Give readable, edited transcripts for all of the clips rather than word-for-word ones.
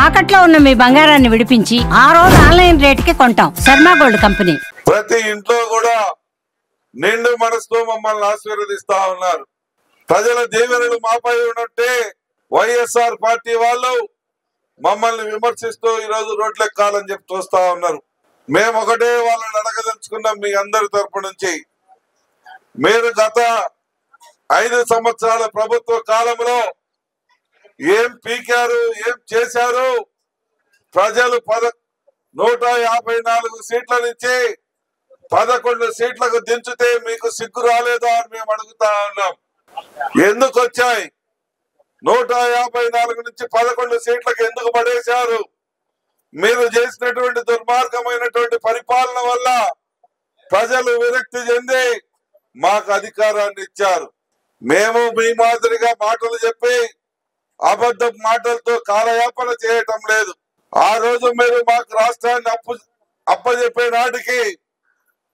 తాకట్లో ఉన్న మీ బంగారాన్ని విడిపించి ఆ రోజు ఆన్లైన్ రేటుకి కొంటాం. Sharma gold company. ప్రతి ఇంట్లో కూడా నిండు మనసుతో మమ్మల్ని ఆశీర్వదిస్తా ఉన్నారు. ప్రజల దీవెనలు మాపై ఉన్నట్టే వైఎస్ఆర్ పార్టీ వాళ్ళు మమ్మల్ని విమర్శిస్తూ ఈరోజు రోడ్లెక్కాలని చెప్పి చూస్తా ఉన్నారు. మేము ఒకటే వాళ్ళని అడగదలుచుకున్నాం. మీ అందరి తరపు నుంచి మీరు గత 5 సంవత్సరాల ప్రభుత్వ కాలంలో ఏం పీకారు, ఏం చేశారు? ప్రజలు 154 సీట్ల నుంచి 11 సీట్లకు దించితే మీకు సిగ్గు రాలేదా అని మేము అడుగుతా ఉన్నాం. ఎందుకు వచ్చాయి? 154 నుంచి 11 సీట్లకు ఎందుకు పడేశారు? మీరు చేసినటువంటి దుర్మార్గమైనటువంటి పరిపాలన వల్ల ప్రజలు విరక్తి చెంది మాకు అధికారాన్ని ఇచ్చారు. మేము మీ మాదిరిగా మాటలు చెప్పి అబద్ధ మాటలతో కాలయాపన చేయటం లేదు. ఆ రోజు మీరు మాకు రాష్ట్రాన్ని అప్పచెప్పే నాటికి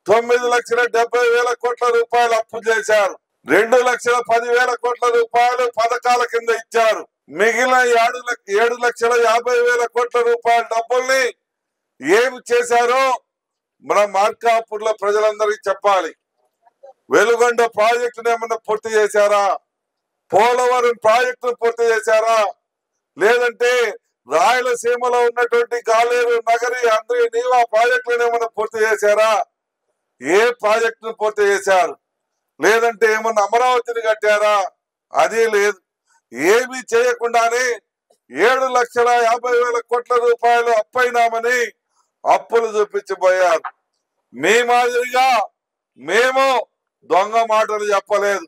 9,70,000 కోట్ల రూపాయలు అప్పు చేశారు. 2,10,000 కోట్ల రూపాయలు పథకాల కింద ఇచ్చారు. మిగిలిన 7,50,000 కోట్ల రూపాయల డబ్బుల్ని ఏమి చేశారో మన మార్కాపూర్ లో ప్రజలందరికీ చెప్పాలి. వెలుగొండ ప్రాజెక్టును ఏమన్నా పూర్తి చేశారా? పోలవరం ప్రాజెక్టును పూర్తి చేశారా? లేదంటే రాయలసీమలో ఉన్నటువంటి గాలేరు నగరి అందరి నీవా ప్రాజెక్టులను ఏమన్నా పూర్తి చేశారా? ఏ ప్రాజెక్టును పూర్తి చేశారు? లేదంటే ఏమన్నా అమరావతిని కట్టారా? అది లేదు. ఏమీ చేయకుండానే 7,50,000 కోట్ల రూపాయలు అప్పైనామని అప్పులు చూపించిపోయారు. మీ మాదిరిగా మేము దొంగ మాటలు చెప్పలేదు.